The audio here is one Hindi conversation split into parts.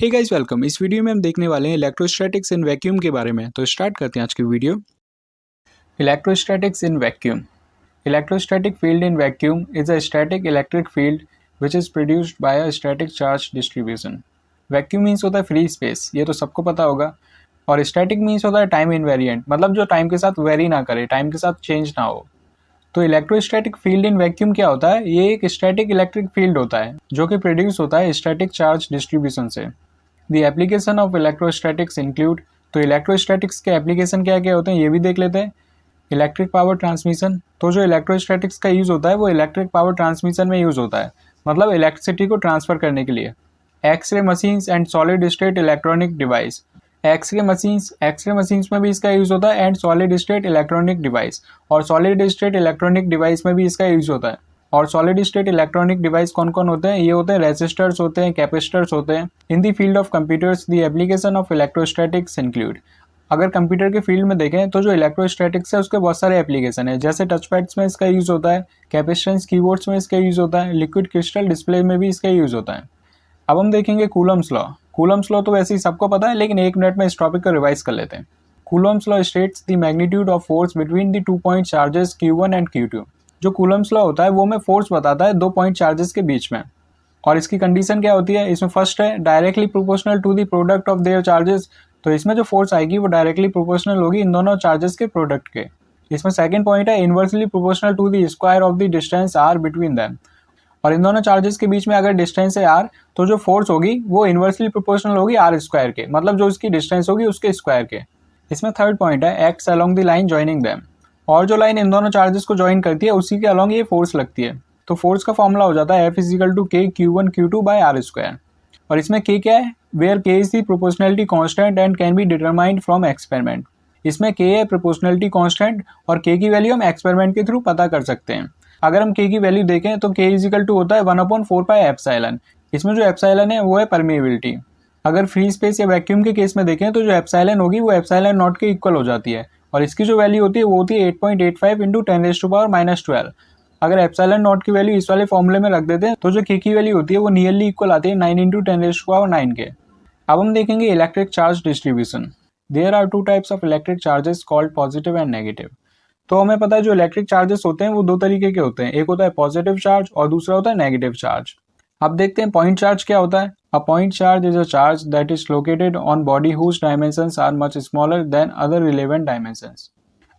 हे गाइस वेलकम। इस वीडियो में हम देखने वाले हैं इलेक्ट्रोस्टैटिक्स इन वैक्यूम के बारे में। तो स्टार्ट करते हैं आज की video. Electrostatics in vacuum. Electrostatic field in vacuum is a static electric field which is produced by a static charge distribution. Vacuum means होता है फ्री स्पेस, ये तो सबको पता होगा। और स्टैटिक मीन्स होता है टाइम इनवेरिएंट, मतलब जो टाइम के साथ वेरी ना करे, टाइम के साथ चेंज ना हो। तो इलेक्ट्रोस्टैटिक फील्ड इन वैक्यूम क्या होता है? ये एक स्टैटिक इलेक्ट्रिक फील्ड होता है जो कि प्रोड्यूस होता है स्टैटिक चार्ज डिस्ट्रीब्यूशन से। The application of electrostatics include, तो इलेक्ट्रोस्टैटिक्स के एप्लीकेशन क्या क्या होते हैं ये भी देख लेते हैं। इलेक्ट्रिक पावर ट्रांसमिशन, तो जो इलेक्ट्रोस्टैटिक्स का यूज़ होता है वो इलेक्ट्रिक पावर ट्रांसमिशन में यूज़ होता है, मतलब इलेक्ट्रिसिटी को ट्रांसफर करने के लिए। X-ray machines and solid state electronic device. X-ray machines में भी इसका यूज़ होता है and solid state electronic device, और सॉलिड स्टेट इलेक्ट्रॉनिक डिवाइस में भी इसका यूज़ होता है। और सॉलिड स्टेट इलेक्ट्रॉनिक डिवाइस कौन कौन होते हैं? ये होते हैं रेसिस्टर्स होते हैं, कैपेसिटर्स होते हैं। In the field of computers the application of electrostatics include. अगर कंप्यूटर के फील्ड में देखें तो जो इलेक्ट्रोस्टैटिक्स है उसके बहुत सारे एप्लीकेशन है, जैसे टच पैड्स में इसका यूज़ होता है, कैपेसिटेंस कीबोर्ड्स में इसका यूज़ होता है, लिक्विड क्रिस्टल डिस्प्ले में भी इसका यूज़ होता है। अब हम देखेंगे कूलम्स लॉ। कूलम्स लॉ तो वैसे ही सबको पता है, लेकिन एक मिनट में इस टॉपिक को रिवाइज कर लेते हैं। Coulomb's law states the magnitude of force between the 2 point charges Q1 and Q2। जो कूलम्स लॉ होता है वो हमें फोर्स बताता है 2 पॉइंट चार्जेस के बीच में। और इसकी कंडीशन क्या होती है? इसमें फर्स्ट है directly proportional to the product of their charges, तो इसमें जो फोर्स आएगी वो डायरेक्टली प्रोपोर्शनल होगी इन दोनों चार्जेस के प्रोडक्ट के। इसमें सेकंड पॉइंट है inversely proportional to the square of the distance r between them. और इन दोनों चार्जेस के बीच में अगर डिस्टेंस है r, तो जो फोर्स होगी वो इनवर्सली प्रोपोर्शनल होगी r स्क्वायर के, मतलब जो इसकी डिस्टेंस होगी उसके स्क्वायर के। इसमें थर्ड पॉइंट है acts along the line joining them, और जो लाइन इन दोनों चार्जेस को ज्वाइन करती है उसी के अलोंग ये फोर्स लगती है। तो फोर्स का फॉर्मूला हो जाता है F = K Q1 Q2 by R square. और इसमें K क्या है? Where K is the proportionality constant and can be determined from experiment. इसमें K है प्रोपोर्शनलिटी कांस्टेंट, और K की वैल्यू हम एक्सपेरिमेंट के थ्रू पता कर सकते हैं। अगर हम K की वैल्यू देखें तो K = होता है 1/4πε। इसमें जो एप्सिलॉन है वो है परमिएबिलिटी। अगर फ्री स्पेस या वैक्यूम के केस में देखें तो जो एप्सिलॉन होगी वो एप्सिलॉन नॉट के इक्वल हो जाती है, और इसकी जो वैल्यू होती है वो होती है 8.85 × 10⁻⁻12। अगर एप्सिलॉन नॉट की वैल्यू इस वाले फॉर्मूले में रख देते हैं तो जो K की वैल्यू होती है वो नियरली इक्वल आती है 9 × 10⁻9 के। अब हम देखेंगे electric charge distribution. There are 2 types of electric charges called positive and negative. तो हमें पता है जो इलेक्ट्रिक चार्जेस होते हैं वो 2 तरीके के होते हैं, एक होता है पॉजिटिव चार्ज और दूसरा होता है नेगेटिव चार्ज। अब देखते हैं पॉइंट चार्ज क्या होता है। A point charge is a charge that is located on body whose dimensions are much smaller than other relevant dimensions.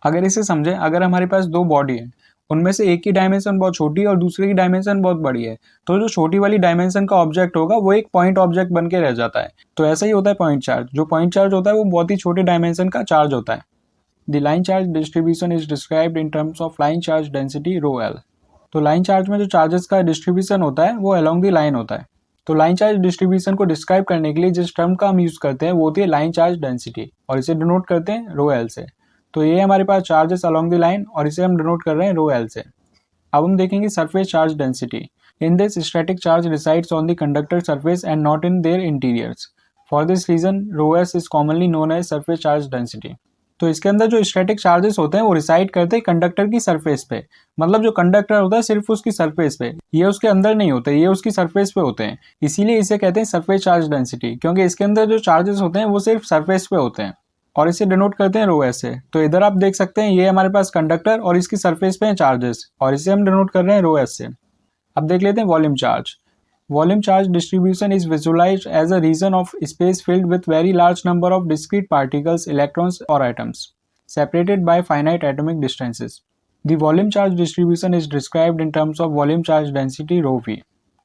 अगर इसे समझें, अगर हमारे पास 2 बॉडी है, उनमें से एक की डायमेंशन बहुत छोटी है और दूसरे की डायमेंशन बहुत बड़ी है, तो जो छोटी वाली डायमेंशन का ऑब्जेक्ट होगा वो एक पॉइंट ऑब्जेक्ट बन के रह जाता है। तो ऐसा ही होता है पॉइंट चार्ज। जो पॉइंट चार्ज होता है वो बहुत ही छोटे डायमेंशन का चार्ज होता है। The line charge distribution is described in terms of line charge density ρl। तो लाइन चार्ज में जो चार्जेस का डिस्ट्रीब्यूशन होता है वो अलोंग द लाइन होता है। तो लाइन चार्ज डिस्ट्रीब्यूशन को डिस्क्राइब करने के लिए जिस टर्म का हम यूज करते हैं वो होती है लाइन चार्ज डेंसिटी, और इसे डिनोट करते हैं ρl से। तो ये हमारे पास चार्जेस अलोंग द लाइन, और इसे हम डिनोट कर रहे हैं ρl से। अब हम देखेंगे surface charge density. In this static charge resides on the conductor surface and not in their interiors. For this reason ρs is commonly known as surface charge density. तो इसके अंदर जो स्टैटिक चार्जेस होते हैं वो रिसाइड करते हैं कंडक्टर की सरफेस पे, मतलब जो कंडक्टर होता है सिर्फ उसकी सरफेस पे, ये उसके अंदर नहीं होते, ये उसकी सरफेस पे होते हैं। इसीलिए इसे कहते हैं सरफेस चार्ज डेंसिटी, क्योंकि इसके अंदर जो चार्जेस होते हैं वो सिर्फ सरफेस पे होते हैं, और इसे डिनोट करते हैं ρs से। तो इधर आप देख सकते हैं ये हमारे पास कंडक्टर और इसकी सरफेस पे हैं चार्जेस, और इसे हम डिनोट कर रहे हैं ρs से। अब देख लेते हैं volume charge. Volume charge distribution is visualized as a region of space filled with very large number of discrete particles, electrons or atoms, separated by finite atomic distances. The volume charge distribution is described in terms of volume charge density ρv.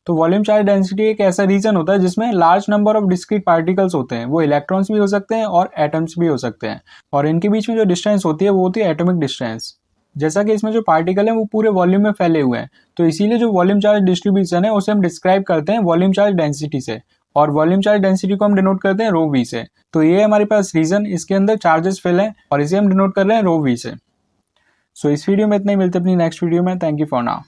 तो वॉल्यूम चार्ज डेंसिटी एक ऐसा रीजन होता है जिसमें large number of discrete particles होते हैं, वो इलेक्ट्रॉन्स भी हो सकते हैं और एटम्स भी हो सकते हैं, और इनके बीच में जो डिस्टेंस होती है वो होती है एटॉमिक डिस्टेंस। जैसा कि इसमें जो पार्टिकल हैं वो पूरे वॉल्यूम में फैले हुए हैं, तो इसीलिए जो वॉल्यूम चार्ज डिस्ट्रीब्यूशन है उसे हम डिस्क्राइब करते हैं वॉल्यूम चार्ज डेंसिटी से, और वॉल्यूम चार्ज डेंसिटी को हम डिनोट करते हैं ρv से। तो ये हमारे पास रीजन, इसके अंदर चार्जेस फिल हैं, और इसे हम डिनोट कर रहे हैं ρv से। सो इस वीडियो में इतना ही, मिलते हैं अपनी नेक्स्ट वीडियो में। Thank you for now.